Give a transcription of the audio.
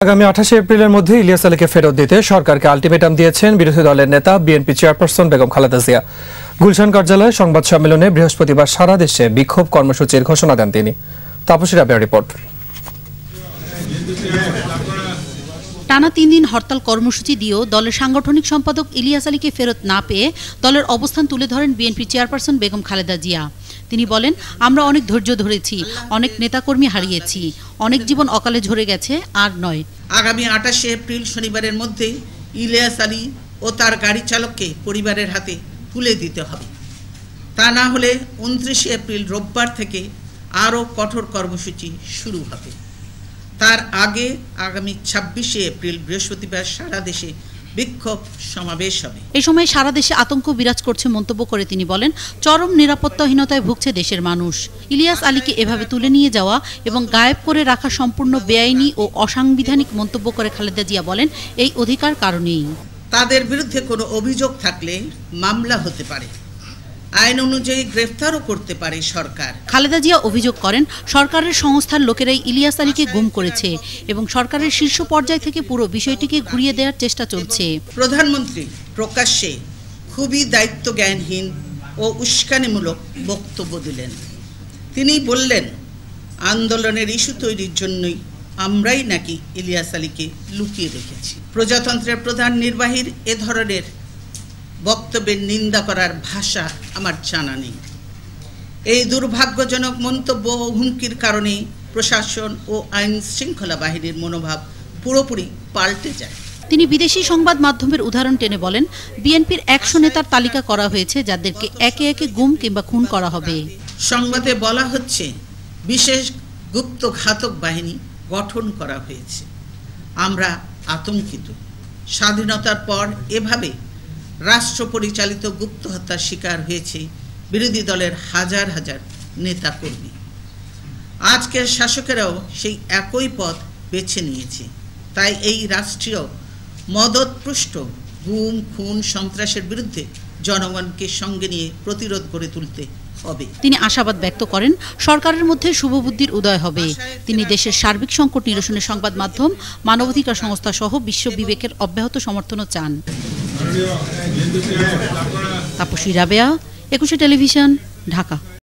আগামী 28 এপ্রিলের মধ্যে ইলিয়াস আলীকে ফেরত দিতে সরকারকে আলটিমেটাম দিয়েছেন বিরোধী দলের নেতা বিএনপি চেয়ারপারসন বেগম খালেদা জিয়া। গুলশান কার্যালয়ে সংবাদ সম্মেলনে বৃহস্পতিবার সারা দেশে বিক্ষোভ কর্মসূচির ঘোষণা দেন তিনি। তাপসী রাবেয়ার রিপোর্ট। টানা 3 দিন হরতাল কর্মসূচি দিয়েও দলের সাংগঠনিক সম্পাদক ইলিয়াস আলীকে ফেরত না পেয়ে দলের অবস্থান তুলে ধরেন বিএনপি চেয়ারপারসন বেগম খালেদা জিয়া। তিনি বলেন, আমরা অনেক ধৈর্য ধরেছি, অনেক নেতাকর্মী হারিয়েছি, অনেক জীবন অকালে ঝরে গেছে, আর নয়। আগামী 28 এপ্রিল শনিবারের মধ্যে ইলিয়াস আলী ও তার গাড়ি চালককে পরিবারের হাতে তুলে দিতে হবে। তা না হলে 29 এপ্রিল রোববার থেকে আরও কঠোর কর্মসূচি শুরু হবে। তার আগে আগামী 26 এপ্রিল বৃহস্পতিবার সারা দেশে বিক্ষোভ সমাবেশ হবে। এই সময় সারা দেশে আতঙ্ক বিরাজ করছে মন্তব্য করে তিনি বলেন, চরম নিরাপত্তাহীনতায় ভুগছে দেশের মানুষ। ইলিয়াস আলীকে এভাবে তুলে নিয়ে যাওয়া এবং গায়েব করে রাখা সম্পূর্ণ বেআইনি ও অসাংবিধানিক মন্তব্য করে খালেদা জিয়া বলেন, এই অধিকার কারণেই। তাদের বিরুদ্ধে কোনো অভিযোগ থাকলে মামলা হতে পারে, আইন অনুযায়ী গ্রেফতারও করতে পারে সরকার। খালেদা জিয়া অভিযোগ করেন, সরকারের সংস্থার লোকেরাই ইলিয়াস আলীকে গুম করেছে এবং সরকারের শীর্ষ পর্যায় থেকে পুরো বিষয়টিকে ঘুরিয়ে দেওয়ার চেষ্টা চলছে। প্রধানমন্ত্রী প্রকাশ্যে খুবই দায়িত্বজ্ঞানহীন ও উস্কানিমূলক বক্তব্য দিলেন। তিনি বললেন, আন্দোলনের ইস্যু তৈরির জন্যই আমরাই নাকি ইলিয়াস আলীকে লুকিয়ে রেখেছি। প্রজাতন্ত্রের প্রধান নির্বাহীর এ ধরনের বক্তব্যের নিন্দা করার ভাষা আমার জানা নেই। এই দুর্ভাগ্যজনক মন্তব্য ও হুমকির কারণে প্রশাসন ও আইন শৃঙ্খলা বাহিনীর মনোভাব পুরোপুরি পাল্টে যায়। তিনি বিদেশি সংবাদ মাধ্যমের উদাহরণ টেনে বলেন, বিএনপির 100 নেতার তালিকা করা হয়েছে যাদেরকে একে একে গুম কিংবা খুন করা হবে। সংবাদে বলা হচ্ছে বিশেষ গুপ্ত ঘাতক বাহিনী গঠন করা হয়েছে। আমরা আতঙ্কিত। স্বাধীনতার পর এভাবে রাষ্ট্র পরিচালিত গুপ্ত হত্যার শিকার হয়েছে বিরোধী দলের হাজার হাজার নেতাকর্মী। আজকের শাসকেরাও সেই একই পথ বেছে নিয়েছে। তাই এই রাষ্ট্রীয় মদতপুষ্ট গুম খুন সন্ত্রাসের বিরুদ্ধে জনগণকে সঙ্গে নিয়ে প্রতিরোধ গড়ে তুলতে হবে। তিনি আশাবাদ ব্যক্ত করেন, সরকারের মধ্যে শুভবুদ্ধির উদয় হবে। তিনি দেশের সার্বিক সংকট নিরসনে সংবাদ মাধ্যম, মানবাধিকার সংস্থা সহ বিশ্ব বিবেকের অব্যাহত সমর্থনও চান। তাপসী রাবেয়া, 21 টেলিভিশন, ঢাকা।